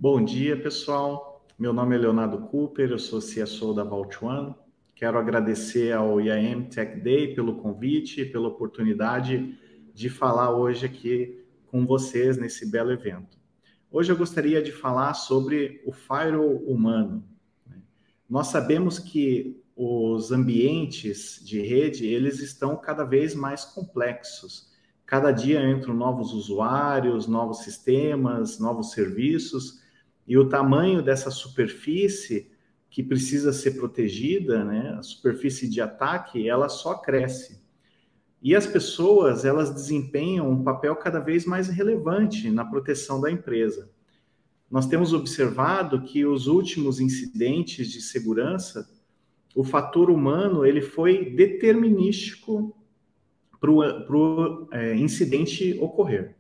Bom dia, pessoal. Meu nome é Leonardo Cooper, eu sou CSO da Vault One. Quero agradecer ao IAM Tech Day pelo convite e pela oportunidade de falar hoje aqui com vocês nesse belo evento. Hoje eu gostaria de falar sobre o firewall humano. Nós sabemos que os ambientes de rede, eles estão cada vez mais complexos. Cada dia entram novos usuários, novos sistemas, novos serviços, e o tamanho dessa superfície que precisa ser protegida, né, a superfície de ataque, ela só cresce. E as pessoas, elas desempenham um papel cada vez mais relevante na proteção da empresa. Nós temos observado que os últimos incidentes de segurança, o fator humano, ele foi determinístico para o incidente ocorrer.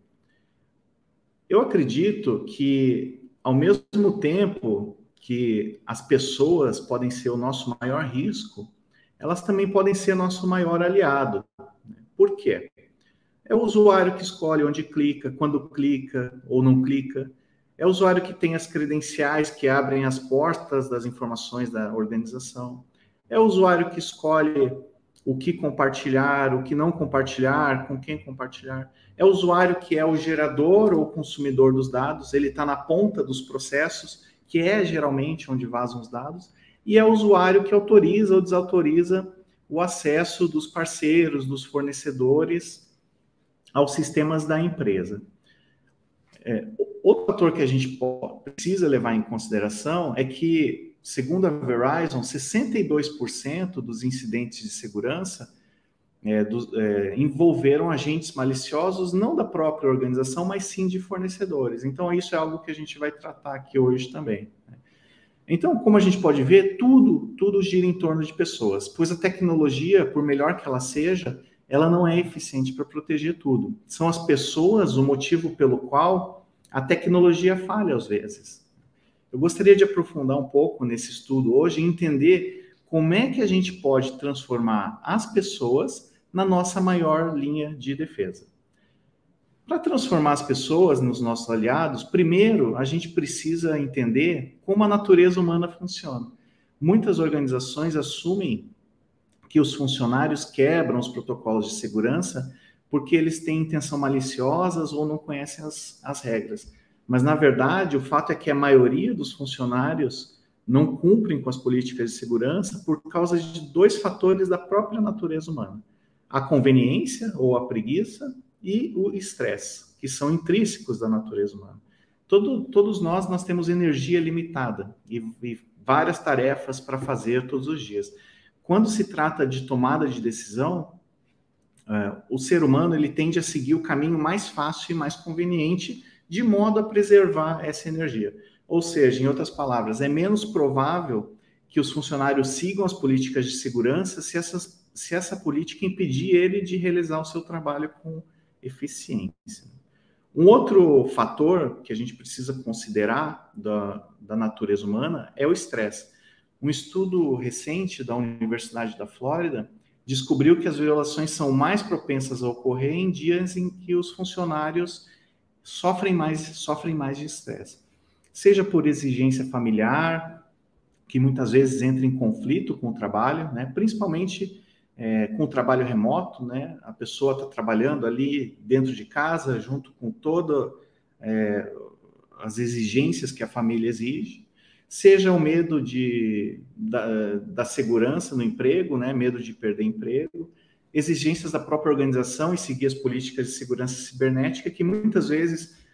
Eu acredito que, ao mesmo tempo que as pessoas podem ser o nosso maior risco, elas também podem ser nosso maior aliado. Por quê? É o usuário que escolhe onde clica, quando clica ou não clica. É o usuário que tem as credenciais que abrem as portas das informações da organização. É o usuário que escolhe o que compartilhar, o que não compartilhar, com quem compartilhar. É o usuário que é o gerador ou consumidor dos dados, ele está na ponta dos processos, que é geralmente onde vazam os dados, e é o usuário que autoriza ou desautoriza o acesso dos parceiros, dos fornecedores aos sistemas da empresa. Outro fator que a gente precisa levar em consideração é que, segundo a Verizon, 62% dos incidentes de segurança envolveram agentes maliciosos, não da própria organização, mas sim de fornecedores. Então, isso é algo que a gente vai tratar aqui hoje também. Então, como a gente pode ver, tudo gira em torno de pessoas, pois a tecnologia, por melhor que ela seja, ela não é eficiente para proteger tudo. São as pessoas o motivo pelo qual a tecnologia falha às vezes. Eu gostaria de aprofundar um pouco nesse estudo hoje e entender como é que a gente pode transformar as pessoas na nossa maior linha de defesa. Para transformar as pessoas nos nossos aliados, primeiro a gente precisa entender como a natureza humana funciona. Muitas organizações assumem que os funcionários quebram os protocolos de segurança porque eles têm intenção maliciosas ou não conhecem as regras. Mas, na verdade, o fato é que a maioria dos funcionários não cumprem com as políticas de segurança por causa de dois fatores da própria natureza humana: a conveniência ou a preguiça e o estresse, que são intrínsecos da natureza humana. Todos nós temos energia limitada e várias tarefas para fazer todos os dias. Quando se trata de tomada de decisão, o ser humano ele tende a seguir o caminho mais fácil e mais conveniente, de modo a preservar essa energia. Ou seja, em outras palavras, é menos provável que os funcionários sigam as políticas de segurança se essa política impedir ele de realizar o seu trabalho com eficiência. Um outro fator que a gente precisa considerar da natureza humana é o estresse. Um estudo recente da Universidade da Flórida descobriu que as violações são mais propensas a ocorrer em dias em que os funcionários sofrem mais de estresse. Seja por exigência familiar, que muitas vezes entra em conflito com o trabalho, né? Principalmente com o trabalho remoto, né? A pessoa está trabalhando ali dentro de casa, junto com todas as exigências que a família exige. Seja o medo da segurança no emprego, né? Medo de perder emprego, exigências da própria organização e seguir as políticas de segurança cibernética, que muitas vezes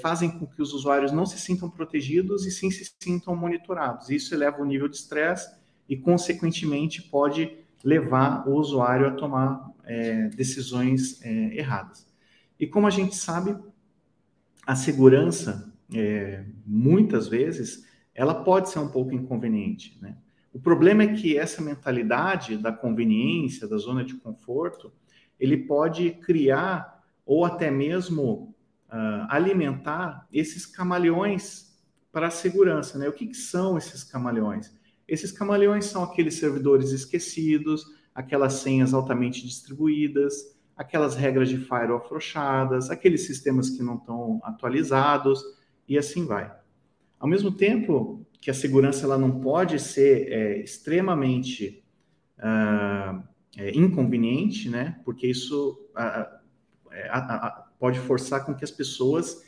fazem com que os usuários não se sintam protegidos e sim se sintam monitorados. Isso eleva o nível de estresse e, consequentemente, pode levar o usuário a tomar decisões erradas. E como a gente sabe, a segurança, muitas vezes, ela pode ser um pouco inconveniente, né? O problema é que essa mentalidade da conveniência, da zona de conforto, ele pode criar ou até mesmo alimentar esses camaleões para a segurança, né? O que são esses camaleões? Esses camaleões são aqueles servidores esquecidos, aquelas senhas altamente distribuídas, aquelas regras de firewall afrouxadas, aqueles sistemas que não estão atualizados, e assim vai. Ao mesmo tempo que a segurança ela não pode ser extremamente inconveniente, né? Porque isso pode forçar com que as pessoas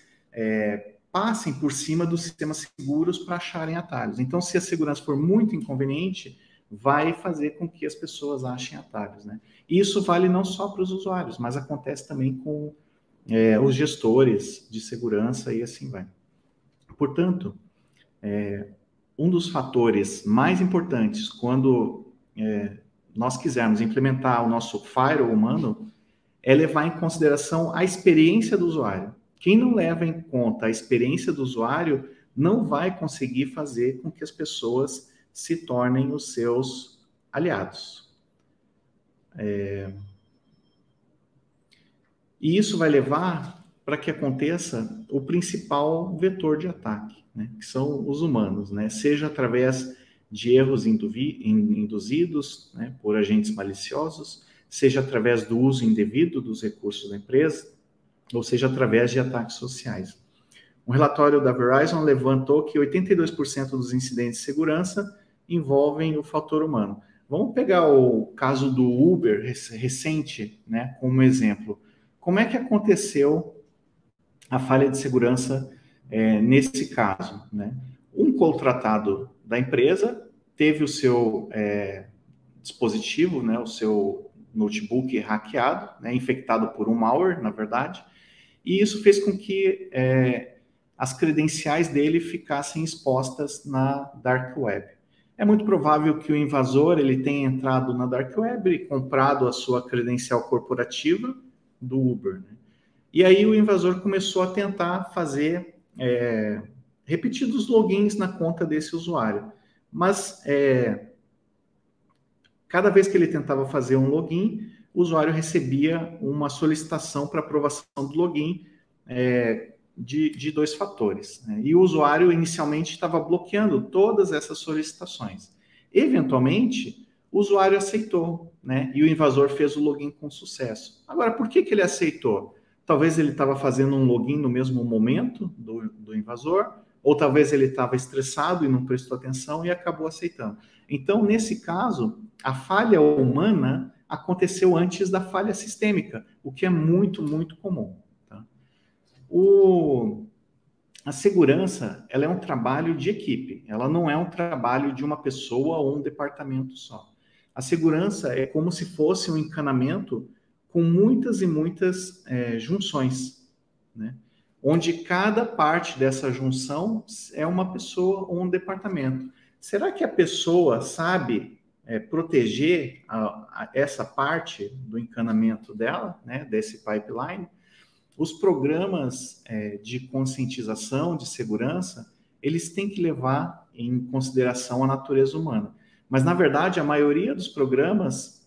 passem por cima dos sistemas seguros para acharem atalhos. Então, se a segurança for muito inconveniente, vai fazer com que as pessoas achem atalhos, né? E isso vale não só para os usuários, mas acontece também com os gestores de segurança e assim vai. Portanto, um dos fatores mais importantes quando nós quisermos implementar o nosso firewall humano é levar em consideração a experiência do usuário. Quem não leva em conta a experiência do usuário não vai conseguir fazer com que as pessoas se tornem os seus aliados. E isso vai levar para que aconteça o principal vetor de ataque, né? Que são os humanos, né? Seja através de erros induzidos, né, por agentes maliciosos, seja através do uso indevido dos recursos da empresa, ou seja através de ataques sociais. Um relatório da Verizon levantou que 82% dos incidentes de segurança envolvem o fator humano. Vamos pegar o caso do Uber recente, né, como exemplo. Como é que aconteceu a falha de segurança nesse caso, né? Um contratado da empresa teve o seu dispositivo, né, o seu notebook hackeado, né, infectado por um malware, na verdade, e isso fez com que as credenciais dele ficassem expostas na Dark Web. É muito provável que o invasor ele tenha entrado na Dark Web e comprado a sua credencial corporativa do Uber, né? E aí o invasor começou a tentar fazer repetidos logins na conta desse usuário. Mas cada vez que ele tentava fazer um login, o usuário recebia uma solicitação para aprovação do login de 2 fatores, né? E o usuário inicialmente estava bloqueando todas essas solicitações. Eventualmente, o usuário aceitou, né? E o invasor fez o login com sucesso. Agora, por que ele aceitou? Talvez ele estava fazendo um login no mesmo momento do invasor, ou talvez ele estava estressado e não prestou atenção e acabou aceitando. Então, nesse caso, a falha humana aconteceu antes da falha sistêmica, o que é muito, muito comum. Tá? A segurança, ela é um trabalho de equipe, ela não é um trabalho de uma pessoa ou um departamento só. A segurança é como se fosse um encanamento com muitas e muitas junções, né? Onde cada parte dessa junção é uma pessoa ou um departamento. Será que a pessoa sabe proteger essa parte do encanamento dela, né, desse pipeline? Os programas de conscientização, de segurança, eles têm que levar em consideração a natureza humana. Mas, na verdade, a maioria dos programas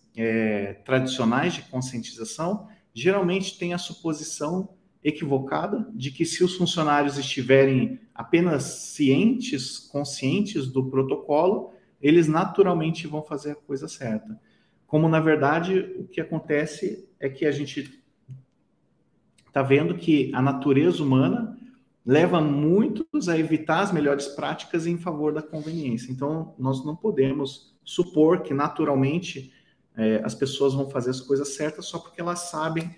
tradicionais de conscientização geralmente tem a suposição equivocada de que se os funcionários estiverem apenas cientes, conscientes do protocolo, eles naturalmente vão fazer a coisa certa. Como, na verdade, o que acontece é que a gente está vendo que a natureza humana leva muitos a evitar as melhores práticas em favor da conveniência. Então, nós não podemos supor que naturalmente as pessoas vão fazer as coisas certas só porque elas sabem,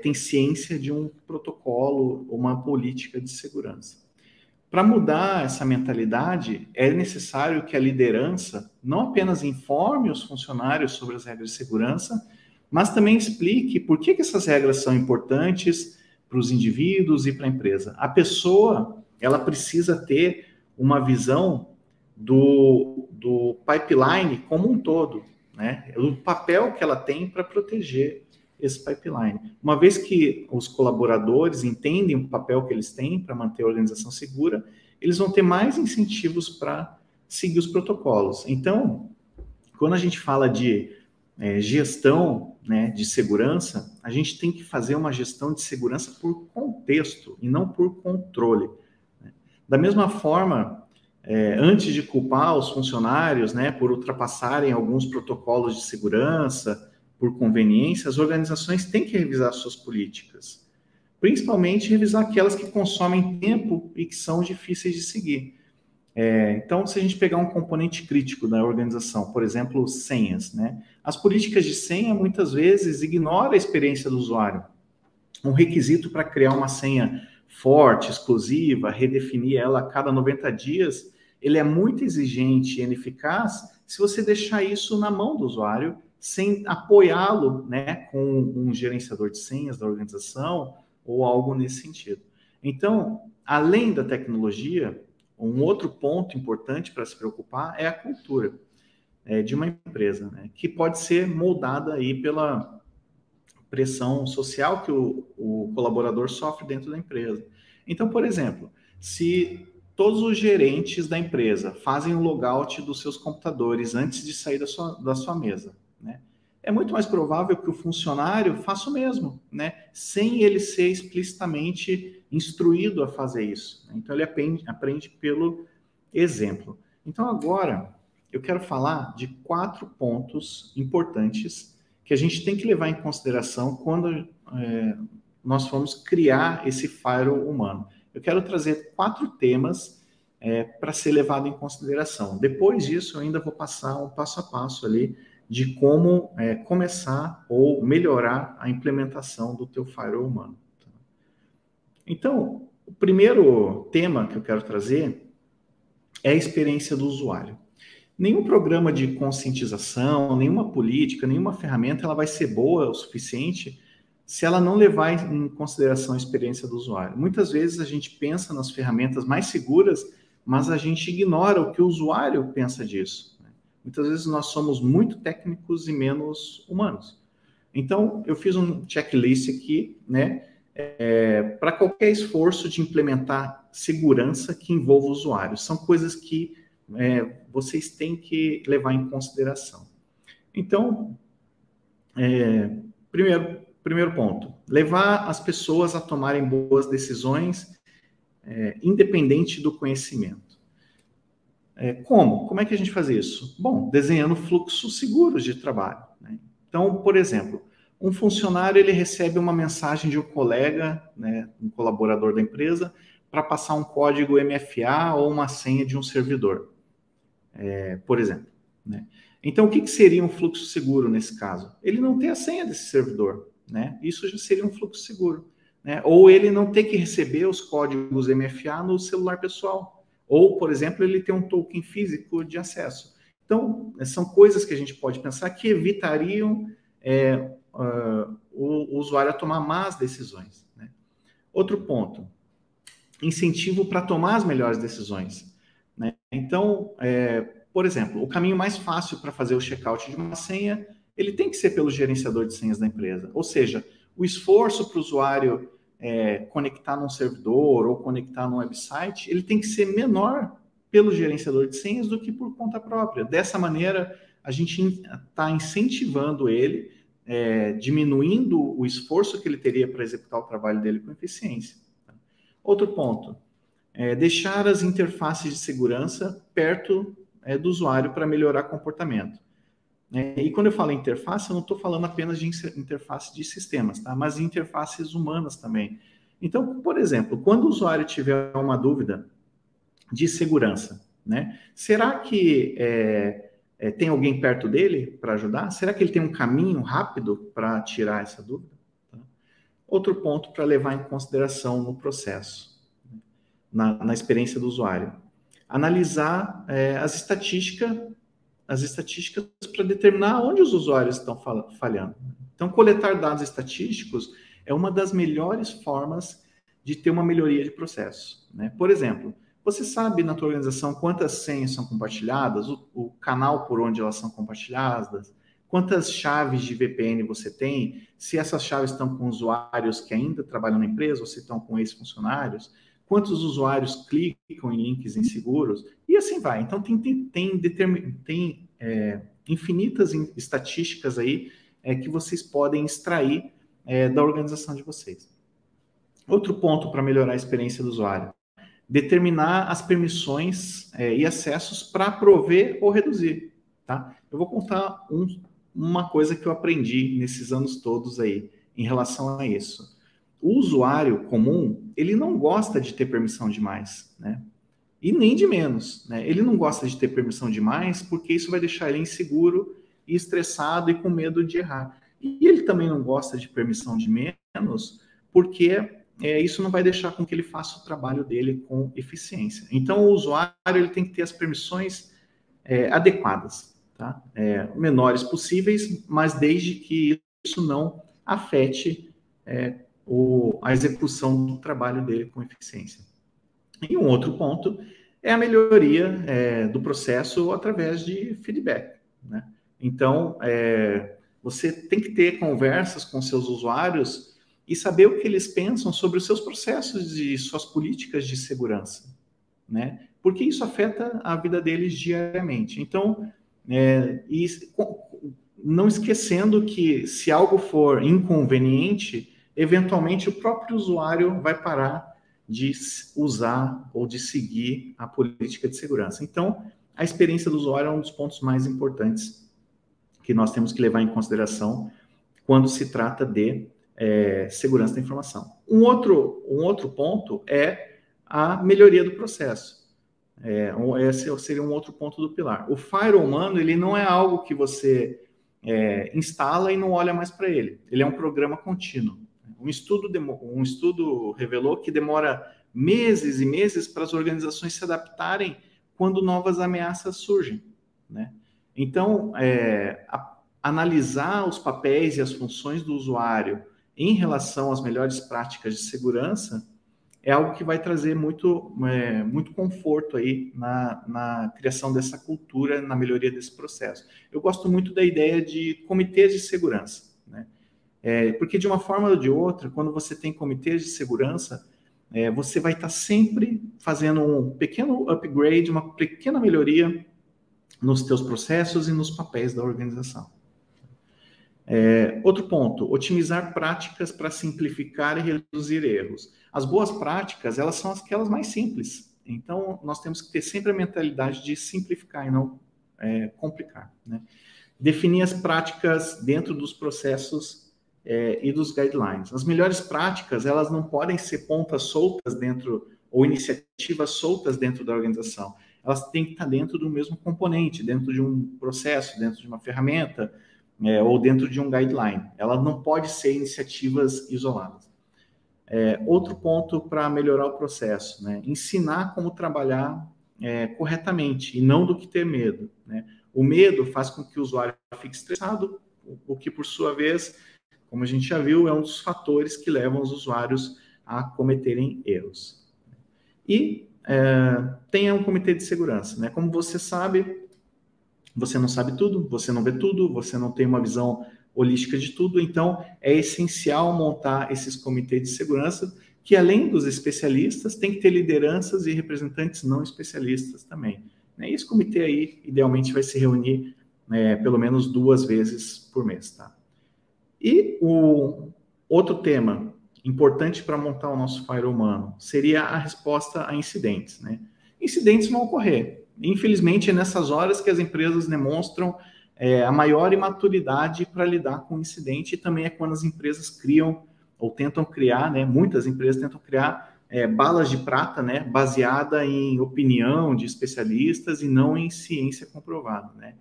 têm ciência de um protocolo ou uma política de segurança. Para mudar essa mentalidade, é necessário que a liderança não apenas informe os funcionários sobre as regras de segurança, mas também explique por que essas regras são importantes para os indivíduos e para a empresa. A pessoa, ela precisa ter uma visão do pipeline como um todo, né? O papel que ela tem para proteger esse pipeline. Uma vez que os colaboradores entendem o papel que eles têm para manter a organização segura, eles vão ter mais incentivos para seguir os protocolos. Então, quando a gente fala de gestão, né, de segurança, a gente tem que fazer uma gestão de segurança por contexto e não por controle, né? Da mesma forma, antes de culpar os funcionários, né, por ultrapassarem alguns protocolos de segurança, por conveniência, as organizações têm que revisar suas políticas. principalmente revisar aquelas que consomem tempo e que são difíceis de seguir. Então, se a gente pegar um componente crítico da organização, por exemplo, senhas, né? As políticas de senha muitas vezes ignoram a experiência do usuário. Um requisito para criar uma senha forte, exclusiva, redefinir ela a cada 90 dias, ele é muito exigente e ineficaz se você deixar isso na mão do usuário, sem apoiá-lo, né, com um gerenciador de senhas da organização ou algo nesse sentido. Então, além da tecnologia, um outro ponto importante para se preocupar é a cultura de uma empresa, né, que pode ser moldada aí pela pressão social que o colaborador sofre dentro da empresa. Então, por exemplo, se todos os gerentes da empresa fazem o logout dos seus computadores antes de sair da sua mesa, né, é muito mais provável que o funcionário faça o mesmo, né, sem ele ser explicitamente instruído a fazer isso. Então, ele aprende pelo exemplo. Então, agora, eu quero falar de 4 pontos importantes que a gente tem que levar em consideração quando nós formos criar esse firewall humano. Eu quero trazer 4 temas para ser levado em consideração. Depois disso, eu ainda vou passar um passo a passo ali de como começar ou melhorar a implementação do teu firewall humano. Então, o primeiro tema que eu quero trazer é a experiência do usuário. Nenhum programa de conscientização, nenhuma política, nenhuma ferramenta, ela vai ser boa o suficiente se ela não levar em consideração a experiência do usuário. Muitas vezes a gente pensa nas ferramentas mais seguras, mas a gente ignora o que o usuário pensa disso. Muitas vezes nós somos muito técnicos e menos humanos. Então, eu fiz um checklist aqui, né, para qualquer esforço de implementar segurança que envolva o usuário. São coisas que vocês têm que levar em consideração. Então, primeiro ponto, levar as pessoas a tomarem boas decisões, independente do conhecimento. Como? Como é que a gente faz isso? Bom, desenhando fluxos seguros de trabalho, né? Então, por exemplo, um funcionário ele recebe uma mensagem de um colega, né, um colaborador da empresa, para passar um código MFA ou uma senha de um servidor, por exemplo, né? Então, o que seria um fluxo seguro nesse caso? Ele não ter a senha desse servidor, né? Isso já seria um fluxo seguro, né? Ou ele não ter que receber os códigos MFA no celular pessoal. Ou, por exemplo, ele ter um token físico de acesso. Então, são coisas que a gente pode pensar que evitariam o usuário a tomar más decisões, né? Outro ponto, incentivo para tomar as melhores decisões, né? Então, por exemplo, o caminho mais fácil para fazer o checkout de uma senha, ele tem que ser pelo gerenciador de senhas da empresa. Ou seja, o esforço para o usuário conectar num servidor ou conectar num website, ele tem que ser menor pelo gerenciador de senhas do que por conta própria. Dessa maneira, a gente está incentivando ele, diminuindo o esforço que ele teria para executar o trabalho dele com eficiência. Outro ponto, deixar as interfaces de segurança perto do usuário para melhorar comportamento. E quando eu falo interface, eu não estou falando apenas de interface de sistemas, tá? Mas de interfaces humanas também. Então, por exemplo, quando o usuário tiver uma dúvida de segurança, né? Será que tem alguém perto dele para ajudar? Será que ele tem um caminho rápido para tirar essa dúvida? Tá? Outro ponto para levar em consideração no processo, na experiência do usuário. Analisar as estatísticas para determinar onde os usuários estão falhando. Então, coletar dados estatísticos é uma das melhores formas de ter uma melhoria de processo, né? Por exemplo, você sabe na tua organização quantas senhas são compartilhadas, o canal por onde elas são compartilhadas, quantas chaves de VPN você tem, se essas chaves estão com usuários que ainda trabalham na empresa ou se estão com ex-funcionários, quantos usuários clicam em links inseguros, e assim vai. Então, tem infinitas estatísticas aí que vocês podem extrair da organização de vocês. Outro ponto para melhorar a experiência do usuário, determinar as permissões e acessos para prover ou reduzir, tá? Eu vou contar uma coisa que eu aprendi nesses anos todos aí, em relação a isso. o usuário comum, ele não gosta de ter permissão demais, né? E nem de menos, né? Ele não gosta de ter permissão demais porque isso vai deixar ele inseguro e estressado e com medo de errar. E ele também não gosta de permissão de menos porque isso não vai deixar com que ele faça o trabalho dele com eficiência. Então, o usuário ele tem que ter as permissões adequadas, tá? Menores possíveis, mas desde que isso não afete a execução do trabalho dele com eficiência. E um outro ponto é a melhoria do processo através de feedback, né? Então, você tem que ter conversas com seus usuários e saber o que eles pensam sobre os seus processos e suas políticas de segurança, né? Porque isso afeta a vida deles diariamente. Então, não esquecendo que se algo for inconveniente, eventualmente o próprio usuário vai parar de usar ou de seguir a política de segurança. Então, a experiência do usuário é um dos pontos mais importantes que nós temos que levar em consideração quando se trata de segurança da informação. Um outro ponto é a melhoria do processo. Esse seria um outro ponto do pilar. O firewall humano, ele não é algo que você instala e não olha mais para ele. Ele é um programa contínuo. Um estudo revelou que demora meses e meses para as organizações se adaptarem quando novas ameaças surgem, né? Então, analisar os papéis e as funções do usuário em relação às melhores práticas de segurança é algo que vai trazer muito conforto aí na criação dessa cultura, na melhoria desse processo. Eu gosto muito da ideia de comitês de segurança, né? Porque de uma forma ou de outra, quando você tem comitês de segurança, você vai estar sempre fazendo um pequeno upgrade, uma pequena melhoria nos teus processos e nos papéis da organização. Outro ponto, otimizar práticas para simplificar e reduzir erros. As boas práticas, elas são aquelas mais simples. Então, nós temos que ter sempre a mentalidade de simplificar e não complicar, né? Definir as práticas dentro dos processos e dos guidelines. As melhores práticas, elas não podem ser pontas soltas dentro, ou iniciativas soltas dentro da organização. Elas têm que estar dentro do mesmo componente, dentro de um processo, dentro de uma ferramenta, ou dentro de um guideline. Ela não pode ser iniciativas isoladas. Outro ponto para melhorar o processo, né? Ensinar como trabalhar corretamente e não do que ter medo, né? O medo faz com que o usuário fique estressado, o que, por sua vez, como a gente já viu, é um dos fatores que levam os usuários a cometerem erros. E tenha um comitê de segurança, né? Como você sabe, você não sabe tudo, você não vê tudo, você não tem uma visão holística de tudo, então é essencial montar esses comitês de segurança que, além dos especialistas, tem que ter lideranças e representantes não especialistas também. E esse comitê aí, idealmente, vai se reunir pelo menos 2 vezes por mês, tá? E o outro tema importante para montar o nosso firewall humano seria a resposta a incidentes, né? Incidentes vão ocorrer. Infelizmente, é nessas horas que as empresas demonstram a maior imaturidade para lidar com o incidente, e também é quando as empresas criam ou tentam criar, né? Muitas empresas tentam criar balas de prata, né? Baseada em opinião de especialistas e não em ciência comprovada, né?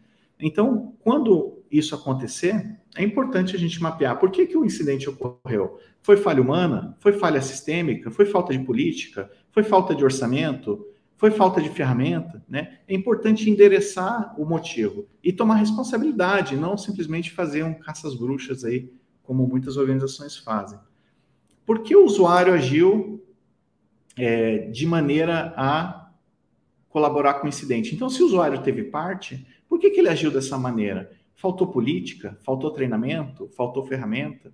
Então, quando isso acontecer, é importante a gente mapear por que o incidente ocorreu. Foi falha humana? Foi falha sistêmica? Foi falta de política? Foi falta de orçamento? Foi falta de ferramenta, né? É importante endereçar o motivo e tomar responsabilidade, não simplesmente fazer um caça-às-bruxas aí, como muitas organizações fazem. Por que o usuário agiu de maneira a colaborar com o incidente? Então, se o usuário teve parte, por que ele agiu dessa maneira? Faltou política? Faltou treinamento? Faltou ferramenta?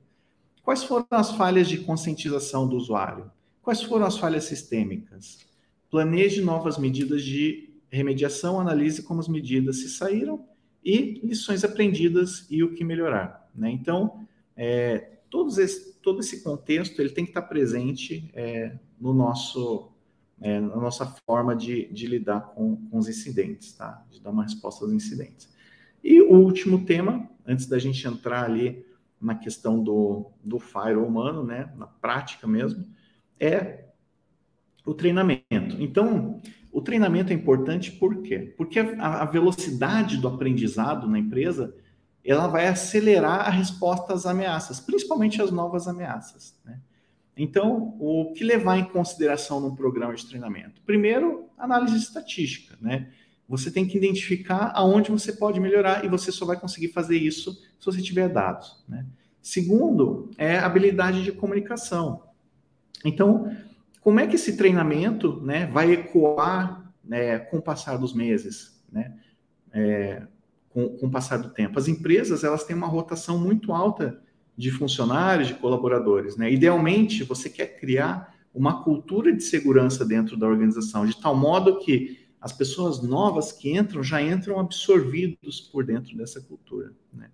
Quais foram as falhas de conscientização do usuário? Quais foram as falhas sistêmicas? Planeje novas medidas de remediação, analise como as medidas se saíram e lições aprendidas e o que melhorar, né? Então, todo esse contexto ele tem que estar presente na nossa forma de lidar com os incidentes, tá? De dar uma resposta aos incidentes. E o último tema, antes da gente entrar ali na questão do firewall humano, né, na prática mesmo, é o treinamento. Então, o treinamento é importante por quê? Porque a velocidade do aprendizado na empresa, ela vai acelerar a resposta às ameaças, principalmente às novas ameaças, né? Então, o que levar em consideração num programa de treinamento? Primeiro, análise estatística, né? Você tem que identificar aonde você pode melhorar e você só vai conseguir fazer isso se você tiver dados, né? Segundo, é habilidade de comunicação. Então, como é que esse treinamento, né, vai ecoar, né, com o passar dos meses, né? Com o passar do tempo. As empresas, elas têm uma rotação muito alta de funcionários, de colaboradores, né? Idealmente, você quer criar uma cultura de segurança dentro da organização, de tal modo que as pessoas novas que entram já entram absorvidos por dentro dessa cultura, né?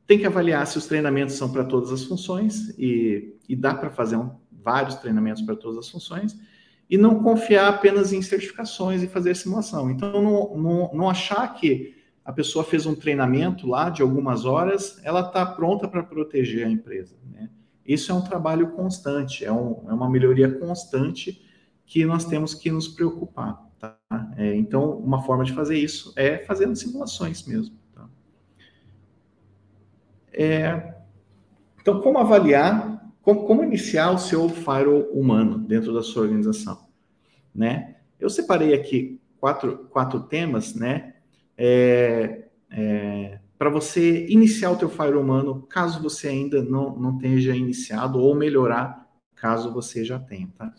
Tem que avaliar se os treinamentos são para todas as funções e dá para fazer vários treinamentos para todas as funções e não confiar apenas em certificações e fazer simulação. Então, não achar que a pessoa fez um treinamento lá de algumas horas, ela está pronta para proteger a empresa, né? Isso é um trabalho constante, é uma melhoria constante que nós temos que nos preocupar, tá? Então, uma forma de fazer isso é fazendo simulações mesmo. Tá? Então, como avaliar, como iniciar o seu firewall humano dentro da sua organização, né? Eu separei aqui quatro temas, né? Para você iniciar o teu firewall humano, caso você ainda não tenha iniciado, ou melhorar, caso você já tenha, tá?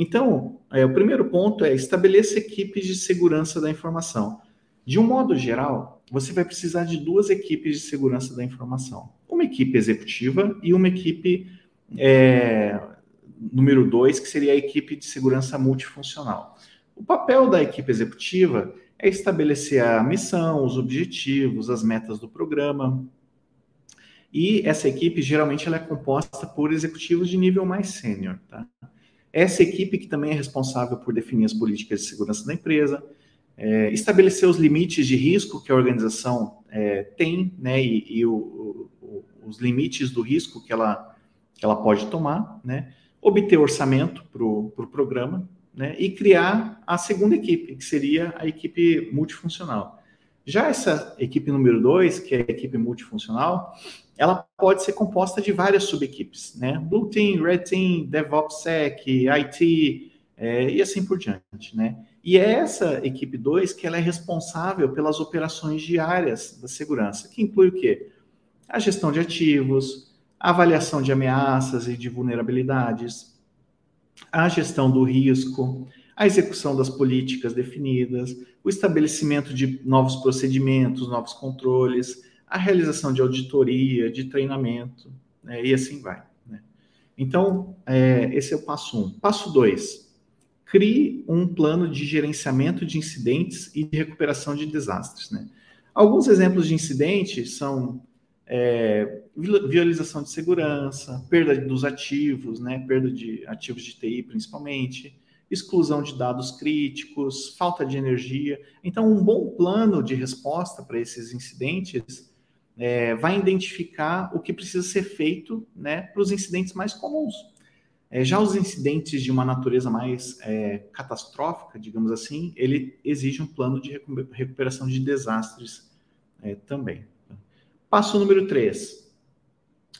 Então, o primeiro ponto é estabelecer equipes de segurança da informação. De um modo geral, você vai precisar de 2 equipes de segurança da informação. Uma equipe executiva e uma equipe número 2, que seria a equipe de segurança multifuncional. O papel da equipe executiva é estabelecer a missão, os objetivos, as metas do programa. E essa equipe, geralmente, ela é composta por executivos de nível mais sênior, tá? Essa equipe que também é responsável por definir as políticas de segurança da empresa, estabelecer os limites de risco que a organização tem, né, e os limites do risco que ela pode tomar, né, obter orçamento para o programa, né, e criar a segunda equipe, que seria a equipe multifuncional. Já essa equipe número 2, que é a equipe multifuncional, ela pode ser composta de várias subequipes, né? Blue Team, Red Team, DevOpsSec, IT, e assim por diante, né? E é essa equipe 2 que ela é responsável pelas operações diárias da segurança, que inclui o quê? A gestão de ativos, a avaliação de ameaças e de vulnerabilidades, a gestão do risco, a execução das políticas definidas, o estabelecimento de novos procedimentos, novos controles, a realização de auditoria, de treinamento, né, e assim vai, né? Então, esse é o passo 1. Passo 2, crie um plano de gerenciamento de incidentes e de recuperação de desastres, né? Alguns exemplos de incidentes são violização de segurança, perda dos ativos, né? Perda de ativos de TI principalmente, exclusão de dados críticos, falta de energia. Então, um bom plano de resposta para esses incidentes vai identificar o que precisa ser feito, né, para os incidentes mais comuns. Já os incidentes de uma natureza mais catastrófica, digamos assim, ele exige um plano de recuperação de desastres também. Passo número 3,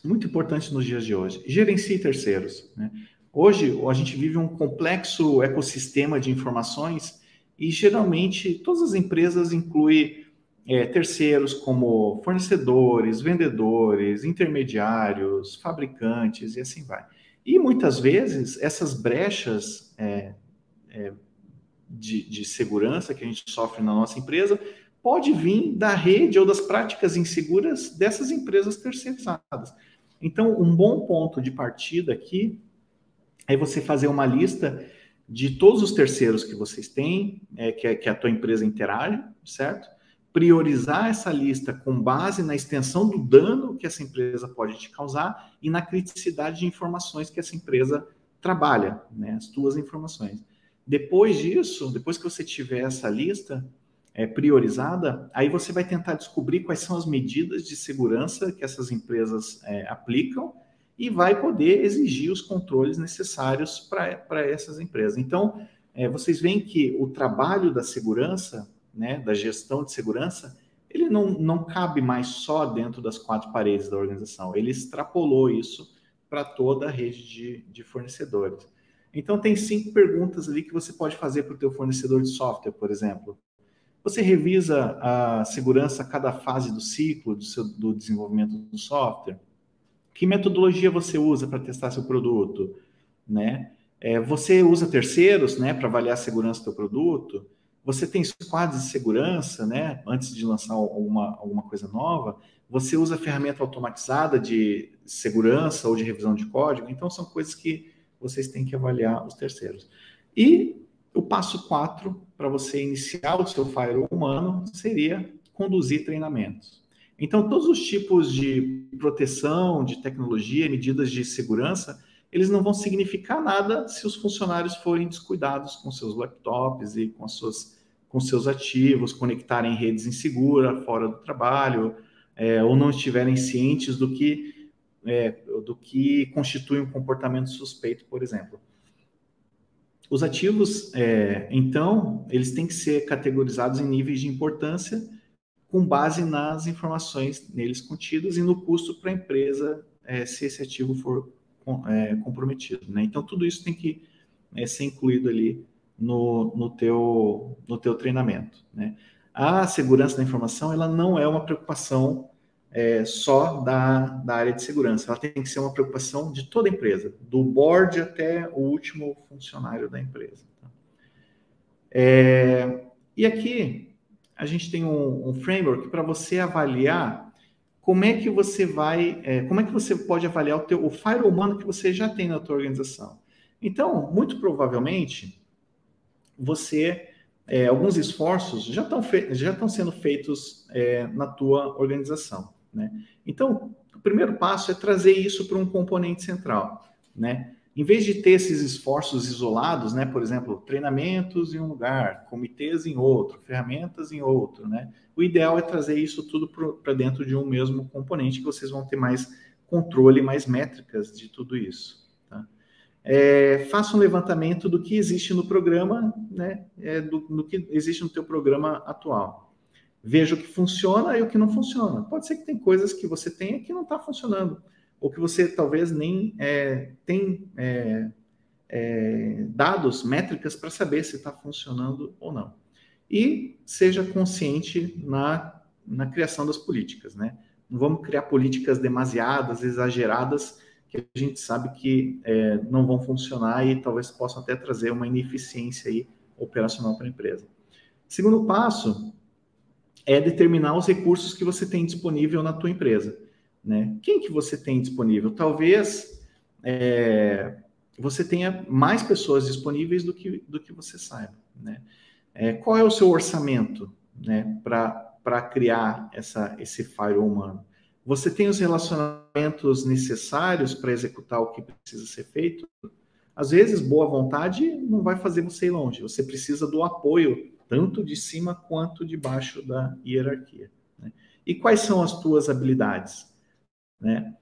muito importante nos dias de hoje, gerencie terceiros, né? Hoje, a gente vive um complexo ecossistema de informações e, geralmente, todas as empresas incluem terceiros como fornecedores, vendedores, intermediários, fabricantes e assim vai. E, muitas vezes, essas brechas de segurança que a gente sofre na nossa empresa pode vir da rede ou das práticas inseguras dessas empresas terceirizadas. Então, um bom ponto de partida aqui é você fazer uma lista de todos os terceiros que vocês têm, que a tua empresa interage, certo? Priorizar essa lista com base na extensão do dano que essa empresa pode te causar e na criticidade de informações que essa empresa trabalha, né? As tuas informações. Depois disso, depois que você tiver essa lista, priorizada, aí você vai tentar descobrir quais são as medidas de segurança que essas empresas aplicam e vai poder exigir os controles necessários para essas empresas. Então, vocês veem que o trabalho da segurança, né, da gestão de segurança, ele não cabe mais só dentro das 4 paredes da organização, ele extrapolou isso para toda a rede de fornecedores. Então, tem 5 perguntas ali que você pode fazer para o teu fornecedor de software, por exemplo. Você revisa a segurança a cada fase do ciclo do desenvolvimento do software? Que metodologia você usa para testar seu produto? Né? Você usa terceiros, né, para avaliar a segurança do seu produto? Você tem squads de segurança, né, antes de lançar alguma coisa nova? Você usa ferramenta automatizada de segurança ou de revisão de código? Então, são coisas que vocês têm que avaliar os terceiros. E o passo 4, para você iniciar o seu firewall humano, seria conduzir treinamentos. Então, todos os tipos de proteção, de tecnologia, medidas de segurança, eles não vão significar nada se os funcionários forem descuidados com seus laptops e com seus ativos, conectarem redes inseguras fora do trabalho, ou não estiverem cientes do que constitui um comportamento suspeito, por exemplo. Os ativos, então, eles têm que ser categorizados em níveis de importância com base nas informações neles contidas e no custo para a empresa se esse ativo for comprometido. Né? Então, tudo isso tem que ser incluído ali no teu treinamento. Né? A segurança da informação ela não é uma preocupação só da área de segurança, ela tem que ser uma preocupação de toda a empresa, do board até o último funcionário da empresa. Tá? E aqui a gente tem um framework para você avaliar como é que você pode avaliar o firewall humano que você já tem na tua organização. Então, muito provavelmente, alguns esforços já estão sendo feitos na tua organização. Né? Então, o primeiro passo é trazer isso para um componente central. Né? Em vez de ter esses esforços isolados, né? Por exemplo, treinamentos em um lugar, comitês em outro, ferramentas em outro, né? O ideal é trazer isso tudo para dentro de um mesmo componente, que vocês vão ter mais controle, mais métricas de tudo isso. Tá? Faça um levantamento do que existe no programa, né? Do que existe no teu programa atual. Veja o que funciona e o que não funciona. Pode ser que tem coisas que você tenha que não está funcionando, ou que você talvez nem tem dados, métricas para saber se está funcionando ou não. E seja consciente na criação das políticas. Né? Não vamos criar políticas demasiadas, exageradas, que a gente sabe que não vão funcionar e talvez possam até trazer uma ineficiência aí operacional para a empresa. Segundo passo é determinar os recursos que você tem disponível na tua empresa. Né? Quem que você tem disponível? Talvez você tenha mais pessoas disponíveis do que você saiba. Né? Qual é o seu orçamento, né, para criar esse firewall humano? Você tem os relacionamentos necessários para executar o que precisa ser feito? Às vezes, boa vontade não vai fazer você ir longe. Você precisa do apoio, tanto de cima quanto de baixo da hierarquia. Né? E quais são as tuas habilidades? Né?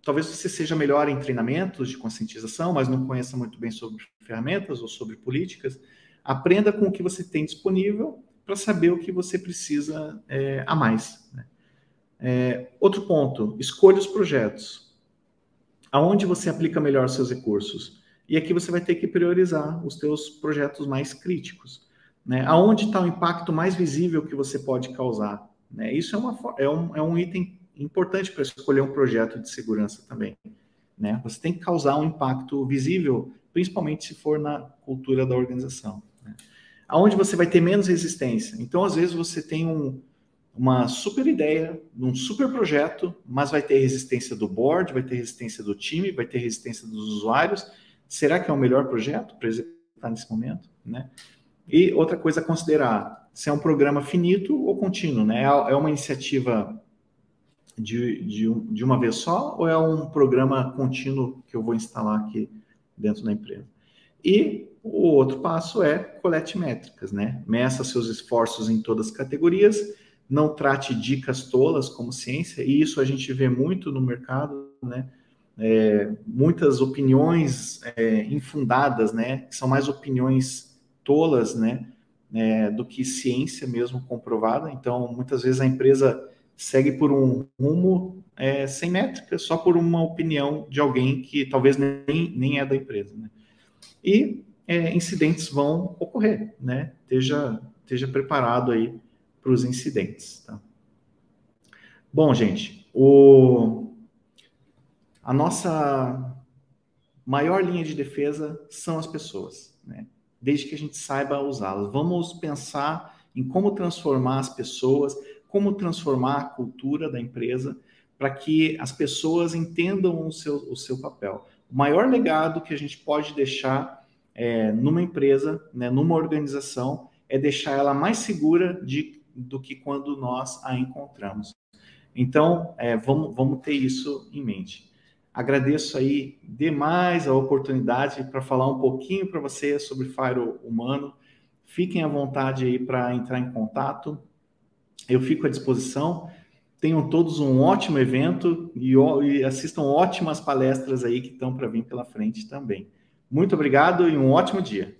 Talvez você seja melhor em treinamentos de conscientização, mas não conheça muito bem sobre ferramentas ou sobre políticas. Aprenda com o que você tem disponível para saber o que você precisa a mais. Né? Outro ponto, escolha os projetos. Aonde você aplica melhor os seus recursos? E aqui você vai ter que priorizar os teus projetos mais críticos. Né? Aonde está o impacto mais visível que você pode causar? Né? Isso é um item importante para escolher um projeto de segurança também. Né? Você tem que causar um impacto visível, principalmente se for na cultura da organização. Né? Aonde você vai ter menos resistência? Então, às vezes, você tem uma super ideia, um super projeto, mas vai ter resistência do board, vai ter resistência do time, vai ter resistência dos usuários. Será que é o melhor projeto para executar nesse momento? Né? E outra coisa a considerar, se é um programa finito ou contínuo, né? É uma iniciativa de uma vez só ou é um programa contínuo que eu vou instalar aqui dentro da empresa? E o outro passo é colete métricas, né? Meça seus esforços em todas as categorias, não trate dicas tolas como ciência, e isso a gente vê muito no mercado, né? Muitas opiniões infundadas, né? Que são mais opiniões tolas, né? Do que ciência mesmo comprovada. Então, muitas vezes a empresa segue por um rumo sem métrica, só por uma opinião de alguém que talvez nem é da empresa, né? E incidentes vão ocorrer, né? Esteja preparado aí para os incidentes, tá? Bom, gente, a nossa maior linha de defesa são as pessoas, né? Desde que a gente saiba usá-las. Vamos pensar em como transformar as pessoas, como transformar a cultura da empresa para que as pessoas entendam o seu papel. O maior legado que a gente pode deixar numa empresa, né, numa organização, é deixar ela mais segura do que quando nós a encontramos. Então, vamos ter isso em mente. Agradeço aí demais a oportunidade para falar um pouquinho para você sobre Fire Humano. Fiquem à vontade aí para entrar em contato. Eu fico à disposição. Tenham todos um ótimo evento e assistam ótimas palestras aí que estão para vir pela frente também. Muito obrigado e um ótimo dia.